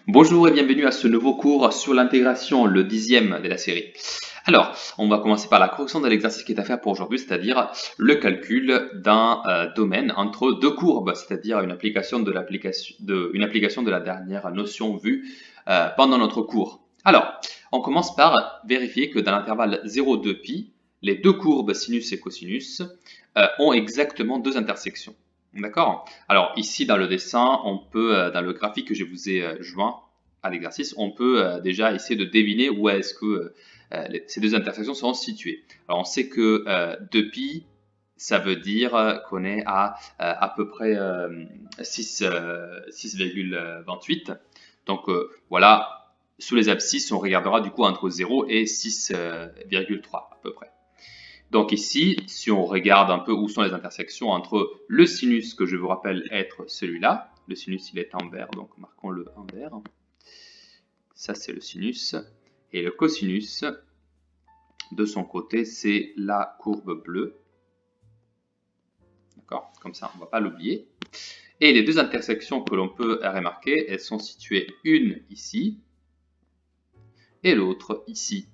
Bonjour et bienvenue à ce nouveau cours sur l'intégration, le 10e de la série. Alors, on va commencer par la correction de l'exercice qui est à faire pour aujourd'hui, c'est-à-dire le calcul d'un domaine entre deux courbes, c'est-à-dire une application de la dernière notion vue pendant notre cours. Alors, on commence par vérifier que dans l'intervalle 0,2π, les deux courbes sinus et cosinus ont exactement deux intersections. D'accord? Alors ici dans le dessin, on peut, dans le graphique que je vous ai joint à l'exercice, on peut déjà essayer de deviner où est-ce que ces deux intersections seront situées. Alors on sait que 2π, ça veut dire qu'on est à peu près 6,28. Donc voilà, sous les abscisses, on regardera du coup entre 0 et 6,3 à peu près. Donc ici, si on regarde un peu où sont les intersections entre le sinus, que je vous rappelle être celui-là, le sinus il est en vert, donc marquons-le en vert, ça c'est le sinus, et le cosinus, de son côté, c'est la courbe bleue, d'accord, comme ça on ne va pas l'oublier. Et les deux intersections que l'on peut remarquer, elles sont situées une ici, et l'autre ici.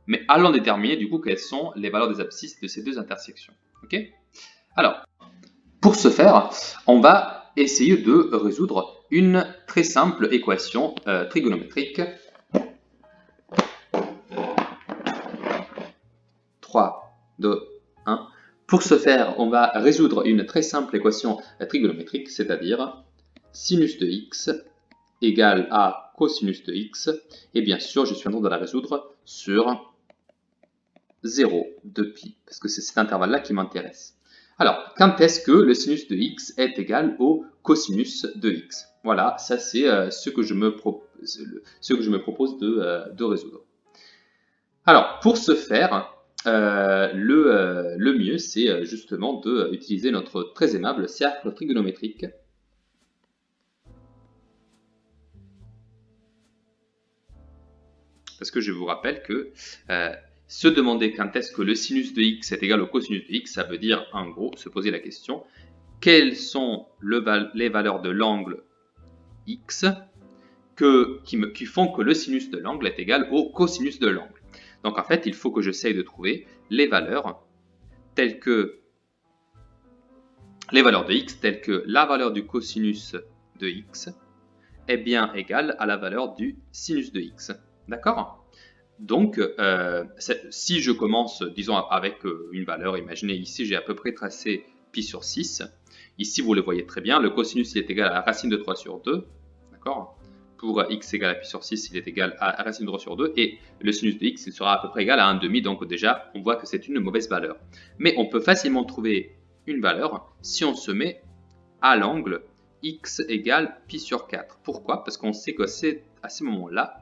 Mais allons déterminer du coup quelles sont les valeurs des abscisses de ces deux intersections. Ok? Alors, pour ce faire, on va essayer de résoudre une très simple équation trigonométrique. 3, 2, 1. Pour ce faire, on va résoudre une très simple équation trigonométrique, c'est-à-dire sinus de x égale à cosinus de x. Et bien sûr, je suis en train de la résoudre sur 0 de pi, parce que c'est cet intervalle-là qui m'intéresse. Alors, quand est-ce que le sinus de x est égal au cosinus de x? Voilà, ça c'est ce que je me propose de résoudre. Alors, pour ce faire, le mieux, c'est justement d'utiliser notre très aimable cercle trigonométrique. Parce que je vous rappelle que se demander quand est-ce que le sinus de x est égal au cosinus de x, ça veut dire en gros se poser la question quelles sont les valeurs de l'angle x qui font que le sinus de l'angle est égal au cosinus de l'angle. Donc en fait, il faut que j'essaye de trouver les valeurs telles que les valeurs de x telles que la valeur du cosinus de x est bien égale à la valeur du sinus de x. D'accord? Donc, si je commence, disons, avec une valeur, imaginez ici, j'ai à peu près tracé pi sur 6. Ici, vous le voyez très bien, le cosinus il est égal à la racine de 3 sur 2. D'accord? Pour x égale à pi sur 6, il est égal à racine de 3 sur 2. Et le sinus de x il sera à peu près égal à 1,5. Donc déjà, on voit que c'est une mauvaise valeur. Mais on peut facilement trouver une valeur si on se met à l'angle x égale pi sur 4. Pourquoi? Parce qu'on sait que c'est à ce moment-là,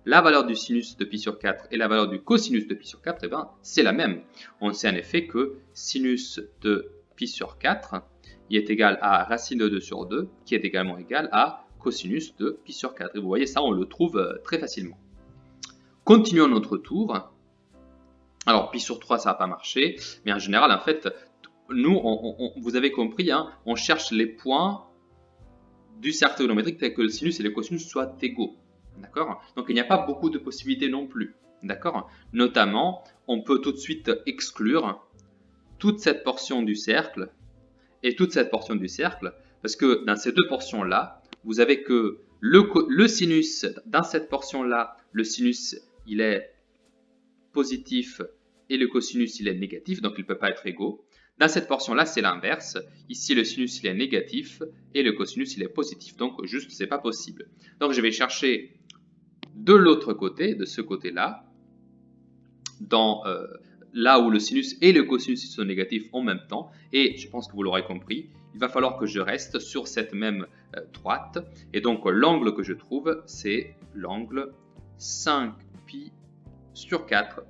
la valeur du sinus de pi sur 4 et la valeur du cosinus de pi sur 4, eh ben, c'est la même. On sait en effet que sinus de pi sur 4 il est égal à racine de 2 sur 2, qui est également égal à cosinus de pi sur 4. Et vous voyez ça, on le trouve très facilement. Continuons notre tour. Alors, pi sur 3, ça n'a pas marché, mais en général, en fait, nous, vous avez compris, hein, on cherche les points du cercle trigonométrique tel que le sinus et le cosinus soient égaux. D'accord? Donc il n'y a pas beaucoup de possibilités non plus. D'accord? Notamment, on peut tout de suite exclure toute cette portion du cercle et toute cette portion du cercle, parce que dans ces deux portions-là, vous avez que le sinus, dans cette portion-là, le sinus, il est positif et le cosinus, il est négatif, donc il ne peut pas être égaux. Dans cette portion-là, c'est l'inverse. Ici, le sinus, il est négatif et le cosinus, il est positif. Donc, juste, c'est pas possible. Donc, je vais chercher de l'autre côté, de ce côté-là, là où le sinus et le cosinus sont négatifs en même temps. Et je pense que vous l'aurez compris, il va falloir que je reste sur cette même droite. Et donc, l'angle que je trouve, c'est l'angle 5π sur 4.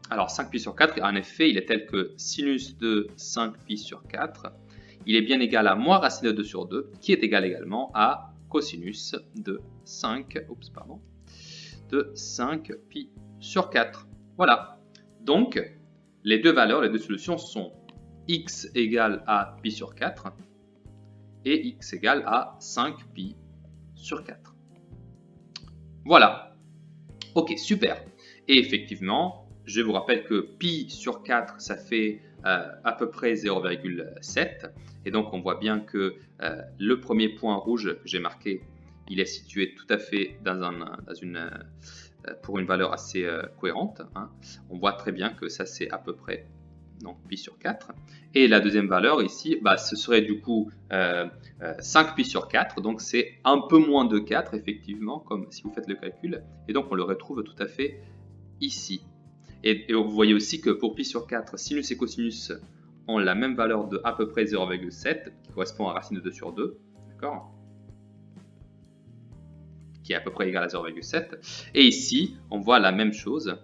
Alors 5π sur 4, en effet, il est tel que sinus de 5π sur 4, il est bien égal à moins racine de 2 sur 2, qui est égal également à cosinus de 5π sur 4. Voilà. Donc, les deux valeurs, les deux solutions sont x égale à pi sur 4 et x égale à 5π sur 4. Voilà. Ok, super. Et effectivement, je vous rappelle que pi sur 4, ça fait à peu près 0,7. Et donc, on voit bien que le premier point rouge que j'ai marqué, il est situé tout à fait pour une valeur assez cohérente. Hein. On voit très bien que ça, c'est à peu près donc pi sur 4. Et la deuxième valeur ici, bah, ce serait du coup 5 pi sur 4. Donc c'est un peu moins de 4, effectivement, comme si vous faites le calcul. Et donc on le retrouve tout à fait ici. Et vous voyez aussi que pour pi sur 4, sinus et cosinus ont la même valeur de à peu près 0,7, qui correspond à racine de 2 sur 2. D'accord, qui est à peu près égal à 0,7. Et ici, on voit la même chose.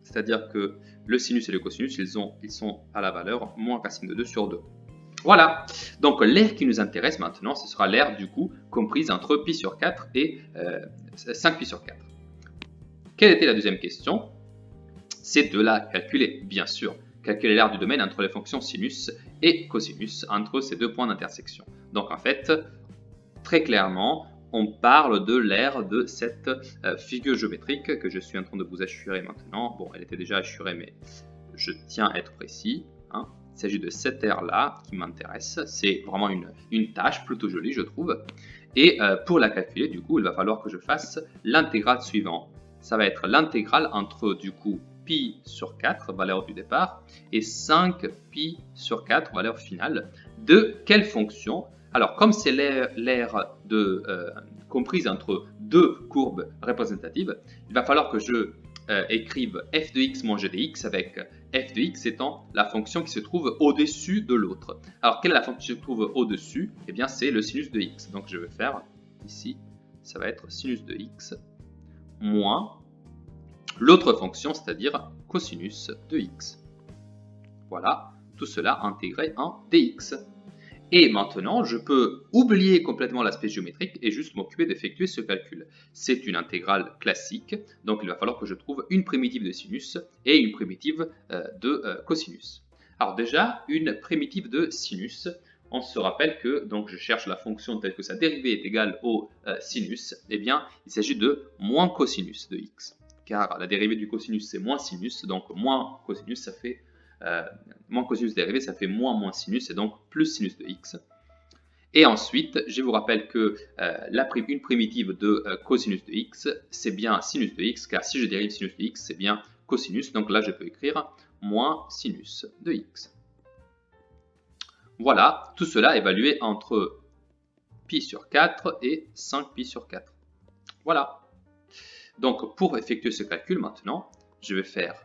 C'est-à-dire que le sinus et le cosinus, ils sont à la valeur moins racine de 2 sur 2. Voilà, donc l'aire qui nous intéresse maintenant, ce sera l'aire du coup comprise entre pi sur 4 et 5 pi sur 4. Quelle était la deuxième question? C'est de la calculer, bien sûr. Calculer l'aire du domaine entre les fonctions sinus et cosinus, entre ces deux points d'intersection. Donc en fait, très clairement, on parle de l'aire de cette figure géométrique que je suis en train de vous assurer maintenant. Bon, elle était déjà assurée, mais je tiens à être précis. Hein. Il s'agit de cette aire-là qui m'intéresse. C'est vraiment une tâche plutôt jolie, je trouve. Et pour la calculer, du coup, il va falloir que je fasse l'intégrale suivante. Ça va être l'intégrale entre, du coup, pi sur 4, valeur du départ, et 5 pi sur 4, valeur finale, de quelle fonction? Alors, comme c'est l'aire comprise entre deux courbes représentatives, il va falloir que je écrive f de x moins g de x avec f de x étant la fonction qui se trouve au-dessus de l'autre. Alors, quelle est la fonction qui se trouve au-dessus? Eh bien, c'est le sinus de x. Donc, je vais faire ici, ça va être sinus de x moins l'autre fonction, c'est-à-dire cosinus de x. Voilà, tout cela intégré en dx. Et maintenant, je peux oublier complètement l'aspect géométrique et juste m'occuper d'effectuer ce calcul. C'est une intégrale classique, donc il va falloir que je trouve une primitive de sinus et une primitive de cosinus. Alors déjà, une primitive de sinus, on se rappelle que donc je cherche la fonction telle que sa dérivée est égale au sinus, eh bien il s'agit de moins cosinus de x. Car la dérivée du cosinus c'est moins sinus, donc moins cosinus ça fait moins cosinus dérivé, ça fait moins sinus, et donc plus sinus de x. Et ensuite, je vous rappelle que une primitive de cosinus de x, c'est bien sinus de x, car si je dérive sinus de x, c'est bien cosinus. Donc là, je peux écrire moins sinus de x. Voilà, tout cela évalué entre pi sur 4 et 5 pi sur 4. Voilà. Donc, pour effectuer ce calcul maintenant, je vais faire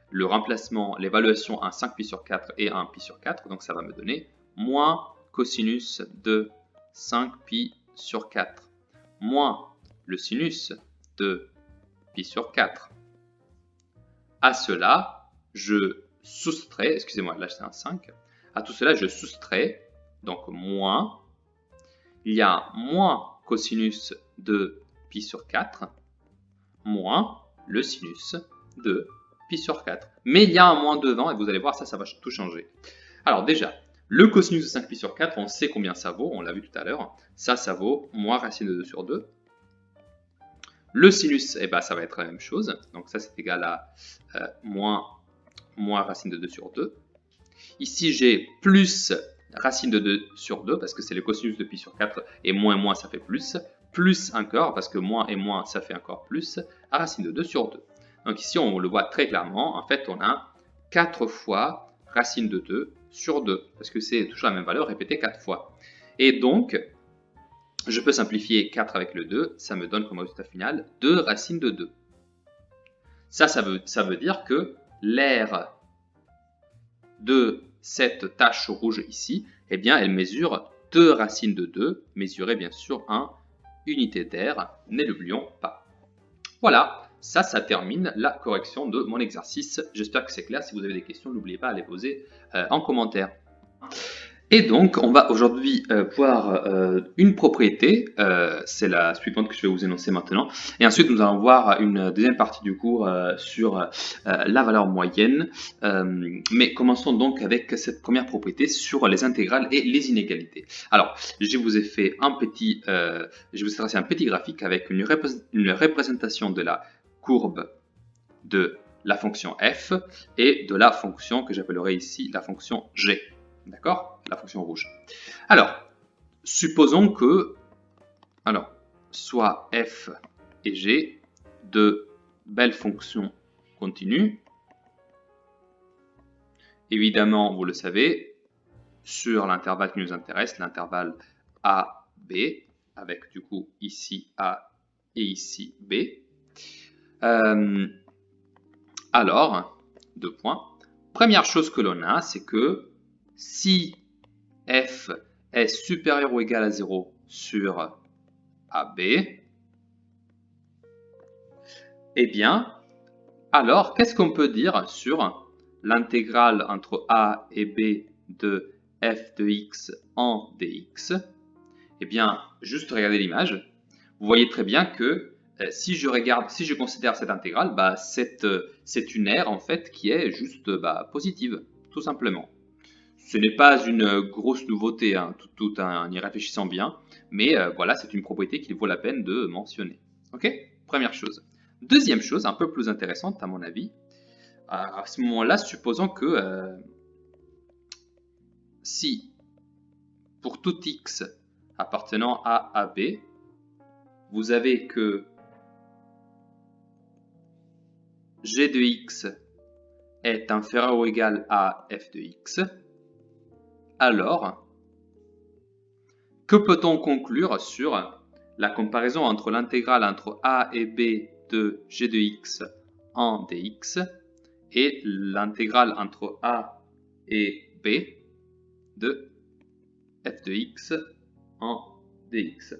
le remplacement, l'évaluation à 5 pi sur 4 et à 1 pi sur 4. Donc ça va me donner moins cosinus de 5 pi sur 4 moins le sinus de pi sur 4. À cela, je soustrais, excusez-moi, là c'est un 5. À tout cela, je soustrais, donc moins, il y a moins cosinus de pi sur 4 moins le sinus de pi sur 4. Mais il y a un moins devant et vous allez voir, ça va tout changer. Alors déjà, le cosinus de 5 pi sur 4, on sait combien ça vaut, on l'a vu tout à l'heure. Ça vaut moins racine de 2 sur 2. Le sinus, eh ben, ça va être la même chose. Donc ça, c'est égal à moins racine de 2 sur 2. Ici, j'ai plus racine de 2 sur 2, parce que c'est le cosinus de pi sur 4, et moins, ça fait plus. Plus encore, parce que moins et moins, ça fait encore plus, à racine de 2 sur 2. Donc ici, on le voit très clairement. En fait, on a 4 fois racine de 2 sur 2, parce que c'est toujours la même valeur répétée 4 fois. Et donc, je peux simplifier 4 avec le 2, ça me donne comme résultat final 2 racine de 2. Ça veut dire que l'aire de cette tache rouge ici, eh bien, elle mesure 2 racines de 2, mesurée bien sûr en unité d'aire, ne l'oublions pas. Voilà, ça termine la correction de mon exercice. J'espère que c'est clair. Si vous avez des questions, n'oubliez pas à les poser en commentaire. Et donc, on va aujourd'hui voir une propriété, c'est la suivante que je vais vous énoncer maintenant. Et ensuite, nous allons voir une deuxième partie du cours sur la valeur moyenne. Mais commençons donc avec cette première propriété sur les intégrales et les inégalités. Alors, je vous ai fait je vous ai tracé un petit graphique avec une représentation de la courbe de la fonction f et de la fonction que j'appellerai ici la fonction g. D'accord? La fonction rouge. Alors, supposons que soit f et g, de belles fonctions continues. Évidemment, vous le savez, sur l'intervalle qui nous intéresse, l'intervalle AB, avec du coup ici A et ici B. Alors, deux points. Première chose que l'on a, c'est que si f est supérieur ou égal à 0 sur AB, eh bien, alors, qu'est-ce qu'on peut dire sur l'intégrale entre a et b de f de x en dx? Eh bien, juste regardez l'image. Vous voyez très bien que si je considère cette intégrale, c'est une aire en fait qui est juste positive, tout simplement. Ce n'est pas une grosse nouveauté, hein, tout en y réfléchissant bien, mais voilà, c'est une propriété qu'il vaut la peine de mentionner. Ok? Première chose. Deuxième chose, un peu plus intéressante à mon avis, à ce moment-là, supposons que si pour tout x appartenant à AB, vous avez que g de x est inférieur ou égal à f de x, alors que peut-on conclure sur la comparaison entre l'intégrale entre a et b de g de x en dx et l'intégrale entre a et b de f de x en dx?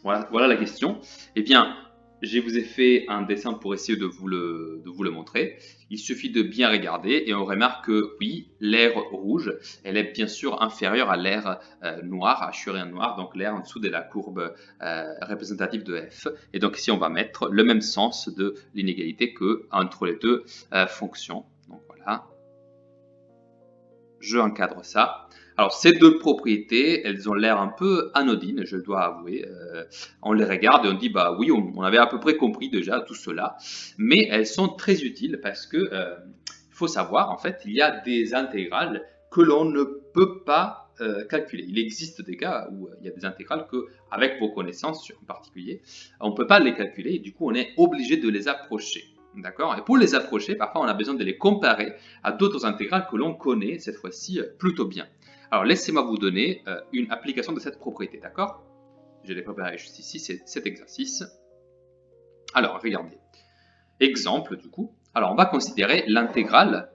Voilà la question. Eh bien, je vous ai fait un dessin pour essayer de vous le montrer. Il suffit de bien regarder et on remarque que oui, l'aire rouge, elle est bien sûr inférieure à l'aire noire, à noir, donc l'aire en dessous de la courbe représentative de f. Et donc ici, on va mettre le même sens de l'inégalité que entre les deux fonctions. Donc voilà, je encadre ça. Alors ces deux propriétés, elles ont l'air un peu anodines, je dois avouer. On les regarde et on dit bah oui, on avait à peu près compris déjà tout cela, mais elles sont très utiles parce que il faut savoir en fait, il y a des intégrales que l'on ne peut pas calculer. Il existe des cas où il y a des intégrales que, avec vos connaissances en particulier, on ne peut pas les calculer et du coup on est obligé de les approcher. D'accord? Et pour les approcher, parfois on a besoin de les comparer à d'autres intégrales que l'on connaît cette fois-ci plutôt bien. Alors laissez-moi vous donner une application de cette propriété, d'accord? Je l'ai préparé juste ici, c'est cet exercice. Alors regardez. Exemple du coup. Alors on va considérer l'intégrale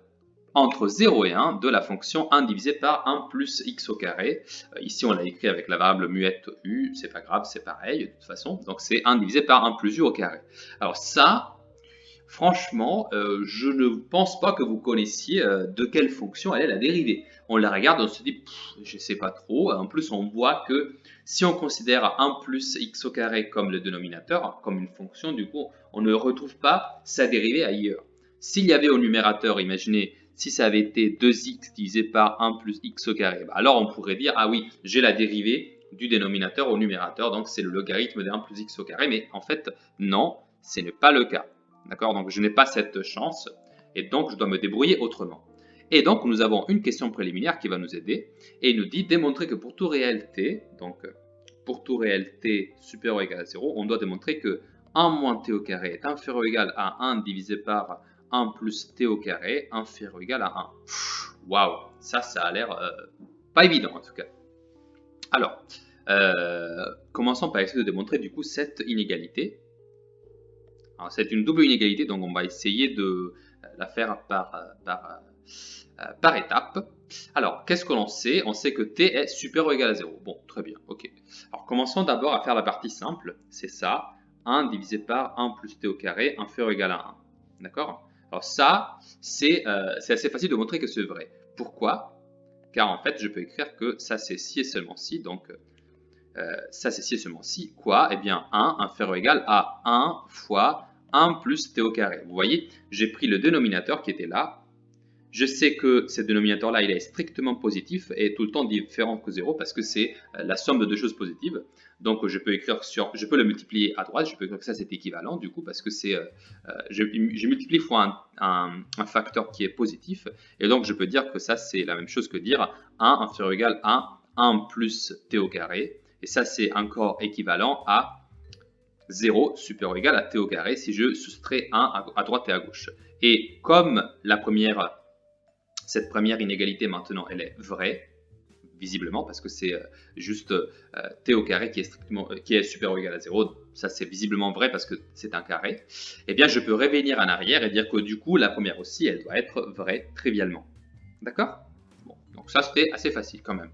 entre 0 et 1 de la fonction 1 divisé par 1 plus x au carré. Ici on l'a écrit avec la variable muette u, c'est pas grave, c'est pareil de toute façon. Donc c'est 1 divisé par 1 plus u au carré. Alors ça, franchement, je ne pense pas que vous connaissiez de quelle fonction elle est la dérivée. On la regarde, on se dit, je ne sais pas trop. En plus, on voit que si on considère 1 plus x au carré comme le dénominateur, comme une fonction, du coup, on ne retrouve pas sa dérivée ailleurs. S'il y avait au numérateur, imaginez, si ça avait été 2x divisé par 1 plus x au carré, alors on pourrait dire, ah oui, j'ai la dérivée du dénominateur au numérateur, donc c'est le logarithme de 1 plus x au carré, mais en fait, non, ce n'est pas le cas. D'accord? Donc je n'ai pas cette chance et donc je dois me débrouiller autrement. Et donc nous avons une question préliminaire qui va nous aider et il nous dit démontrer que pour tout réel t, donc pour tout réel t supérieur ou égal à 0, on doit démontrer que 1 moins t au carré est inférieur ou égal à 1 divisé par 1 plus t au carré inférieur ou égal à 1. Waouh, ça a l'air pas évident en tout cas. Alors, commençons par essayer de démontrer du coup cette inégalité. C'est une double inégalité, donc on va essayer de la faire par étapes. Alors, qu'est-ce que l'on sait? On sait que t est supérieur ou égal à 0. Bon, très bien, ok. Alors, commençons d'abord à faire la partie simple. C'est ça, 1 divisé par 1 plus t au carré inférieur ou égal à 1. D'accord? Alors ça, c'est assez facile de montrer que c'est vrai. Pourquoi? Car en fait, je peux écrire que ça c'est si et seulement si, donc ça c'est si et seulement si, quoi? Eh bien 1 inférieur ou égal à 1 fois 1 plus t au carré. Vous voyez, j'ai pris le dénominateur qui était là. Je sais que ce dénominateur-là, il est strictement positif et tout le temps différent que 0 parce que c'est la somme de deux choses positives. Donc je peux écrire je peux le multiplier à droite, je peux écrire que ça c'est équivalent du coup parce que c'est, je multiplie fois un facteur qui est positif et donc je peux dire que ça c'est la même chose que dire 1 inférieur ou égal à 1 plus t au carré et ça c'est encore équivalent à 0 supérieur ou égal à t au carré si je soustrais 1 à droite et à gauche. Et comme cette première inégalité maintenant, elle est vraie, visiblement, parce que c'est juste t au carré qui est supérieur ou égal à 0. Ça, c'est visiblement vrai parce que c'est un carré. Eh bien, je peux revenir en arrière et dire que du coup, la première aussi, elle doit être vraie trivialement. D'accord? Bon, donc ça, c'était assez facile quand même.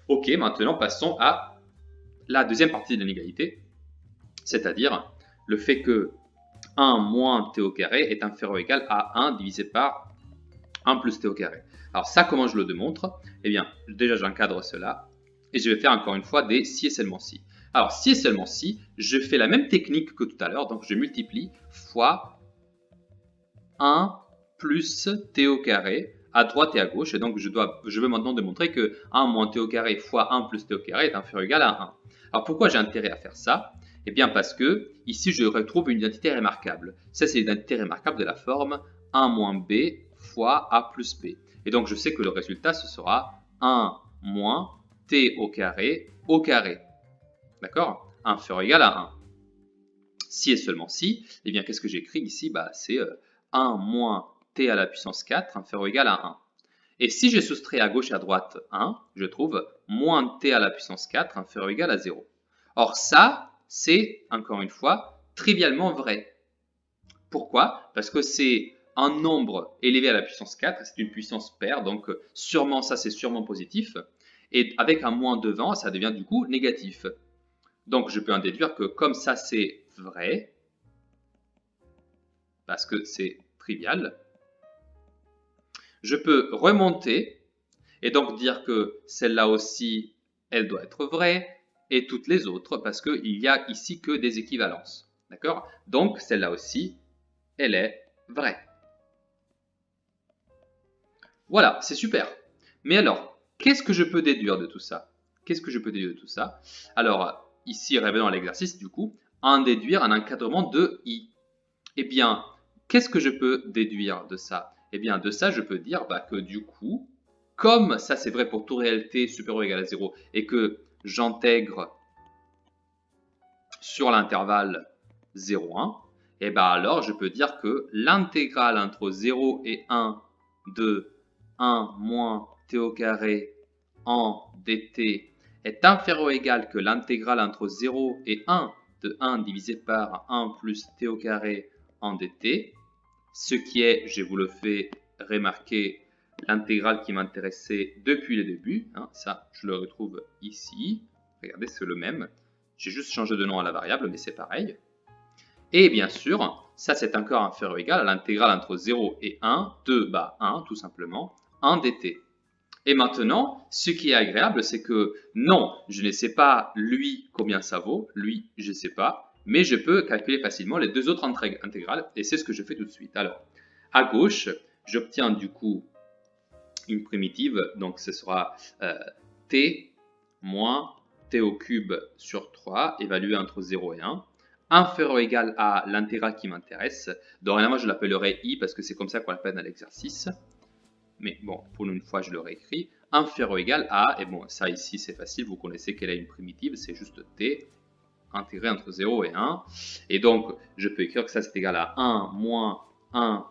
Ok, maintenant, passons à la deuxième partie de l'inégalité, c'est-à-dire le fait que 1 moins t au carré est inférieur ou égal à 1 divisé par 1 plus t au carré. Alors ça, comment je le démontre? Eh bien, déjà j'encadre cela et je vais faire encore une fois des si et seulement si. Alors si et seulement si, je fais la même technique que tout à l'heure, donc je multiplie fois 1 plus t au carré à droite et à gauche, et donc je veux maintenant démontrer que 1 moins t au carré fois 1 plus t au carré est inférieur ou égal à 1. Alors pourquoi j'ai intérêt à faire ça? Eh bien parce que ici je retrouve une identité remarquable. Ça c'est l'identité remarquable de la forme 1 moins b fois a plus b. Et donc je sais que le résultat ce sera 1 moins t au carré. D'accord? Inférieur ou égal à 1. Si et seulement si, eh bien qu'est-ce que j'écris ici? C'est 1 moins t à la puissance 4 inférieur ou égal à 1. Et si je soustrais à gauche et à droite 1, je trouve moins t à la puissance 4 inférieur ou égal à 0. Or ça, c'est, encore une fois, trivialement vrai. Pourquoi? Parce que c'est un nombre élevé à la puissance 4, c'est une puissance paire, donc sûrement ça c'est sûrement positif, et avec un moins devant, ça devient du coup négatif. Donc je peux en déduire que comme ça c'est vrai, parce que c'est trivial, je peux remonter et donc dire que celle-là aussi, elle doit être vraie, et toutes les autres, parce qu'il n'y a ici que des équivalences. D'accord? Donc celle-là aussi, elle est vraie. Voilà, c'est super. Mais alors, qu'est-ce que je peux déduire de tout ça? Qu'est-ce que je peux déduire de tout ça? Alors, ici, revenons à l'exercice, du coup, en déduire un encadrement de i. Eh bien, qu'est-ce que je peux déduire de ça? Eh bien, de ça, je peux dire que du coup, comme ça c'est vrai pour toute réalité supérieure ou égale à 0, et que j'intègre sur l'intervalle 0, 1, et bien alors je peux dire que l'intégrale entre 0 et 1 de 1 moins t au carré en dt est inférieure ou égale que l'intégrale entre 0 et 1 de 1 divisé par 1 plus t au carré en dt, ce qui est, je vous le fais remarquer, l'intégrale qui m'intéressait depuis le début. Ça, je le retrouve ici. Regardez, c'est le même. J'ai juste changé de nom à la variable, mais c'est pareil. Et bien sûr, ça c'est encore inférieur ou égal à l'intégrale entre 0 et 1 de 1, tout simplement, en dt. Et maintenant, ce qui est agréable, c'est que non, je ne sais pas lui combien ça vaut, lui je ne sais pas, mais je peux calculer facilement les deux autres intégrales, et c'est ce que je fais tout de suite. Alors, à gauche, j'obtiens du coup une primitive, donc ce sera t moins t au cube sur 3, évalué entre 0 et 1, inférieur ou égal à l'intégrale qui m'intéresse. Dorénavant, je l'appellerai i parce que c'est comme ça qu'on l'appelle dans l'exercice. Mais bon, pour une fois, je le réécris. Inférieur ou égal à, et bon, ça ici, c'est facile, vous connaissez quelle est une primitive, c'est juste t, intégré entre 0 et 1. Et donc, je peux écrire que ça, c'est égal à 1 moins 1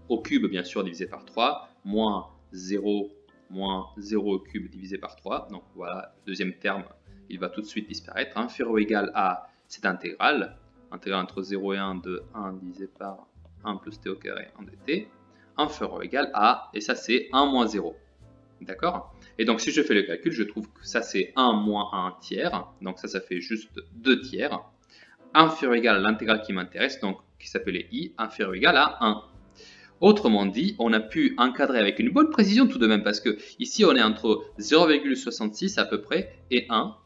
au cube, bien sûr, divisé par 3, moins 0 au cube divisé par 3. Donc voilà, le deuxième terme, il va tout de suite disparaître. Inférieur ou égal à cette intégrale, intégrale entre 0 et 1 de 1 divisé par 1 plus t au carré en dt, inférieur ou égal à, et ça c'est 1 moins 0. D'accord? Et donc si je fais le calcul, je trouve que ça c'est 1 moins 1 tiers, donc ça fait juste 2 tiers. Inférieur ou égal à l'intégrale qui m'intéresse, donc qui s'appelait i inférieur ou égal à 1. Autrement dit, on a pu encadrer avec une bonne précision tout de même, parce que ici on est entre 0,66 à peu près et 1.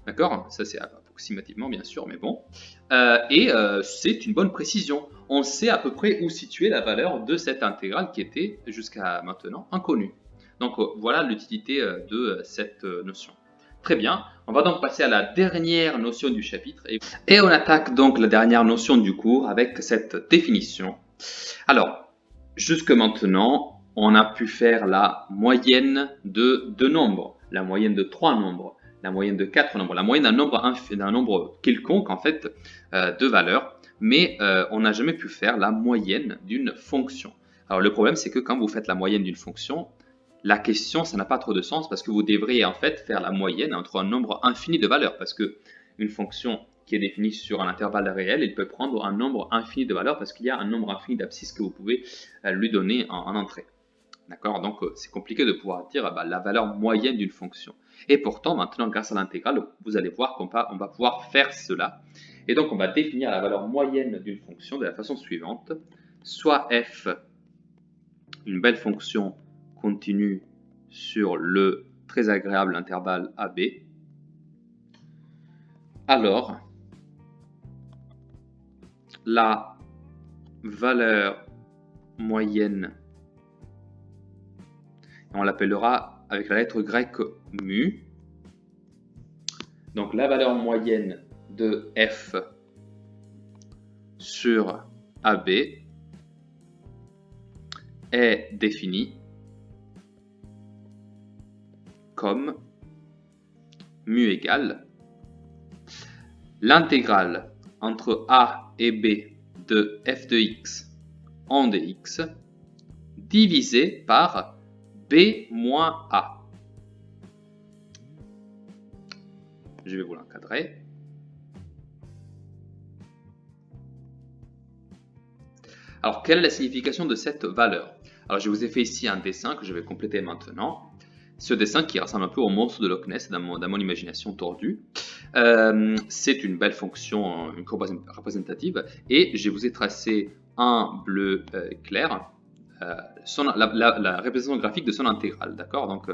D'accord? Ça c'est approximativement bien sûr, mais bon. C'est une bonne précision. On sait à peu près où situer la valeur de cette intégrale qui était jusqu'à maintenant inconnue. Donc voilà l'utilité de cette notion. Très bien, on va donc passer à la dernière notion du chapitre et on attaque donc la dernière notion du cours avec cette définition. Alors, jusque maintenant, on a pu faire la moyenne de deux nombres, la moyenne de trois nombres, la moyenne de quatre nombres, la moyenne d'un nombre quelconque en fait de valeurs, mais on n'a jamais pu faire la moyenne d'une fonction. Alors le problème c'est que quand vous faites la moyenne d'une fonction, la question, ça n'a pas trop de sens parce que vous devriez en fait faire la moyenne entre un nombre infini de valeurs parce que une fonction qui est définie sur un intervalle réel, il peut prendre un nombre infini de valeurs parce qu'il y a un nombre infini d'abscisses que vous pouvez lui donner en entrée. D'accord? Donc c'est compliqué de pouvoir dire la valeur moyenne d'une fonction. Et pourtant, maintenant, grâce à l'intégrale, vous allez voir qu'on va pouvoir faire cela. Et donc, on va définir la valeur moyenne d'une fonction de la façon suivante. Soit f, une belle fonction continue sur le très agréable intervalle AB, alors la valeur moyenne, on l'appellera avec la lettre grecque mu, donc la valeur moyenne de f sur AB est définie comme mu égale l'intégrale entre a et b de f de x en dx divisé par b moins a. Je vais vous l'encadrer. Alors, quelle est la signification de cette valeur? Alors, je vous ai fait ici un dessin que je vais compléter maintenant. Ce dessin qui ressemble un peu au monstre de Loch Ness dans mon imagination tordue. C'est une belle fonction, une courbe représentative, et je vous ai tracé un bleu clair, la représentation graphique de son intégrale, d'accord? Donc,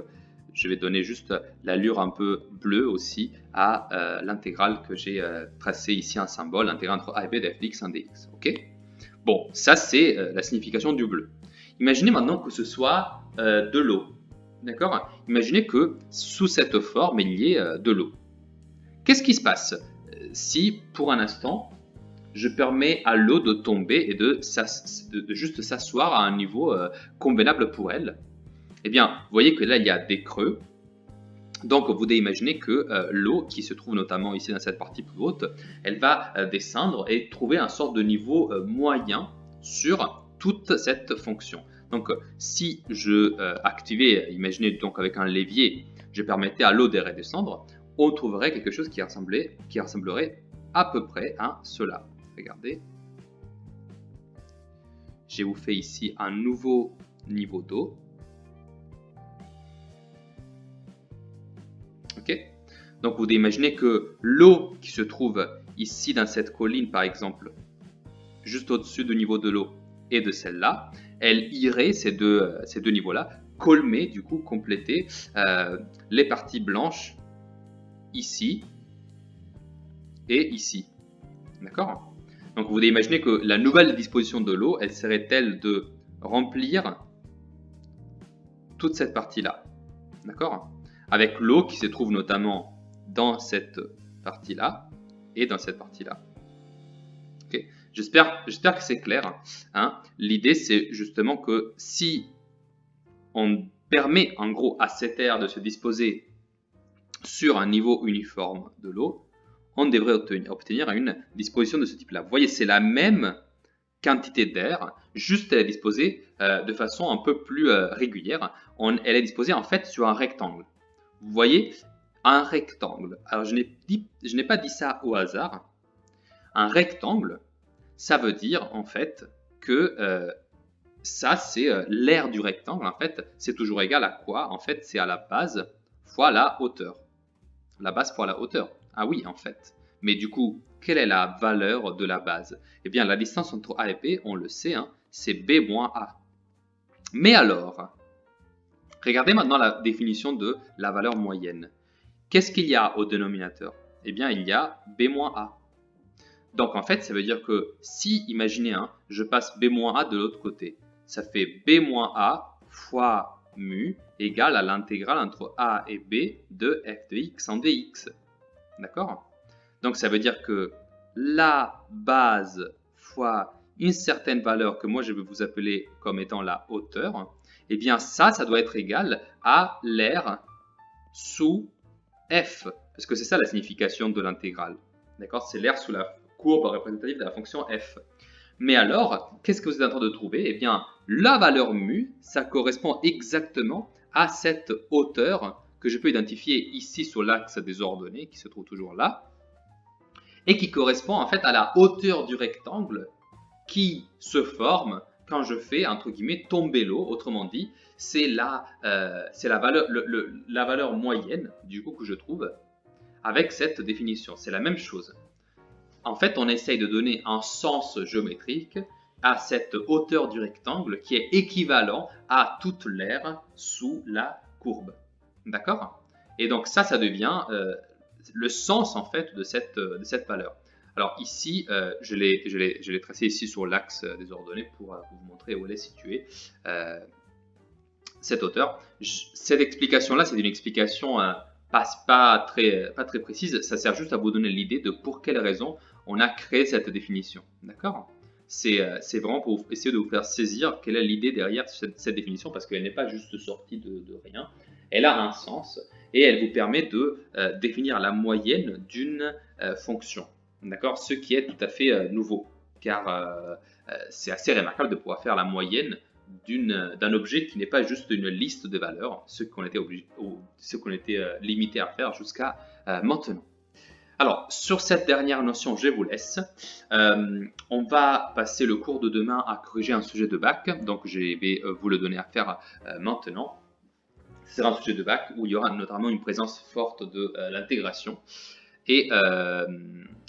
je vais donner juste l'allure un peu bleue aussi à l'intégrale que j'ai tracée ici, un symbole, l'intégrale entre a et b de f de x en dx, ok? Bon, ça c'est la signification du bleu. Imaginez maintenant que ce soit de l'eau. D'accord? Imaginez que sous cette forme, il y ait de l'eau. Qu'est-ce qui se passe si, pour un instant, je permets à l'eau de tomber et de juste s'asseoir à un niveau convenable pour elle? Eh bien, vous voyez que là, il y a des creux. Donc, vous devez imaginer que l'eau, qui se trouve notamment ici dans cette partie plus haute, elle va descendre et trouver un sort de niveau moyen sur toute cette fonction. Donc, si je activais, imaginez donc avec un levier, je permettais à l'eau de redescendre, on trouverait quelque chose qui ressemblerait à peu près à cela. Regardez. Je vous fais ici un nouveau niveau d'eau. Ok? Donc, vous devez imaginer que l'eau qui se trouve ici dans cette colline, par exemple, juste au-dessus du niveau de l'eau et de celle-là, elle irait, ces deux niveaux-là, colmer, du coup, compléter les parties blanches ici et ici. D'accord? Donc, vous devez imaginer que la nouvelle disposition de l'eau, elle serait telle de remplir toute cette partie-là. D'accord? Avec l'eau qui se trouve notamment dans cette partie-là et dans cette partie-là. Okay. J'espère que c'est clair. Hein. L'idée, c'est justement que si on permet en gros à cette air de se disposer sur un niveau uniforme de l'eau, on devrait obtenir une disposition de ce type-là. Vous voyez, c'est la même quantité d'air, juste elle est disposée de façon un peu plus régulière. Elle est disposée en fait sur un rectangle. Vous voyez, un rectangle. Alors, je n'ai pas dit ça au hasard. Un rectangle, ça veut dire en fait que ça, c'est l'aire du rectangle. En fait, c'est toujours égal à quoi? En fait, c'est à la base fois la hauteur. La base fois la hauteur. Ah oui, en fait. Mais du coup, quelle est la valeur de la base? Eh bien, la distance entre A et B, on le sait, hein, c'est B moins A. Mais alors, regardez maintenant la définition de la valeur moyenne. Qu'est-ce qu'il y a au dénominateur? Eh bien, il y a B moins A. Donc, en fait, ça veut dire que si, imaginez, hein, je passe B moins A de l'autre côté, ça fait B moins A fois mu égale à l'intégrale entre A et B de f de x en dx. D'accord? Donc, ça veut dire que la base fois une certaine valeur que moi je vais vous appeler comme étant la hauteur, eh bien ça doit être égal à l'air sous f, parce que c'est ça la signification de l'intégrale. D'accord? C'est l'air sous la courbe représentative de la fonction f. Mais alors, qu'est-ce que vous êtes en train de trouver? Eh bien, la valeur mu, ça correspond exactement à cette hauteur que je peux identifier ici sur l'axe des ordonnées, qui se trouve toujours là, et qui correspond en fait à la hauteur du rectangle qui se forme quand je fais, entre guillemets, tomber l'eau. Autrement dit, c'est la valeur moyenne, du coup, que je trouve avec cette définition. C'est la même chose. En fait, on essaye de donner un sens géométrique à cette hauteur du rectangle qui est équivalent à toute l'aire sous la courbe. D'accord? Et donc ça devient le sens en fait de cette valeur. Alors ici, je l'ai tracé ici sur l'axe des ordonnées pour vous montrer où elle est située, cette hauteur. Cette explication-là, c'est une explication pas très précise, ça sert juste à vous donner l'idée de pour quelle raison on a créé cette définition. D'accord? C'est vraiment pour essayer de vous faire saisir quelle est l'idée derrière cette définition, parce qu'elle n'est pas juste sortie de rien, elle a un sens et elle vous permet de définir la moyenne d'une fonction. D'accord? Ce qui est tout à fait nouveau, car c'est assez remarquable de pouvoir faire la moyenne d'un objet qui n'est pas juste une liste de valeurs, ce qu'on était, limité à faire jusqu'à maintenant. Alors, sur cette dernière notion, je vous laisse. On va passer le cours de demain à corriger un sujet de bac, donc je vais vous le donner à faire maintenant. C'est un sujet de bac où il y aura notamment une présence forte de l'intégration. Et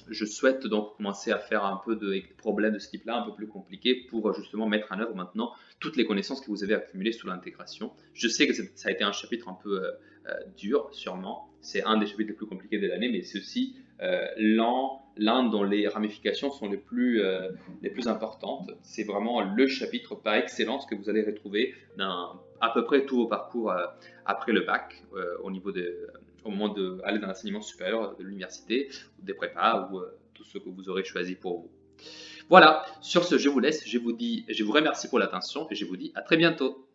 je souhaite donc commencer à faire un peu de problèmes de ce type-là, un peu plus compliqués, pour justement mettre en œuvre maintenant toutes les connaissances que vous avez accumulées sur l'intégration. Je sais que ça a été un chapitre un peu dur, sûrement. C'est un des chapitres les plus compliqués de l'année, mais c'est aussi l'un dont les ramifications sont les plus importantes. C'est vraiment le chapitre par excellence que vous allez retrouver dans à peu près tous vos parcours après le bac, au moment d'aller dans l'enseignement supérieur de l'université, ou des prépas, ou tout ce que vous aurez choisi pour vous. Voilà, sur ce, je vous laisse, je vous remercie pour l'attention et je vous dis à très bientôt.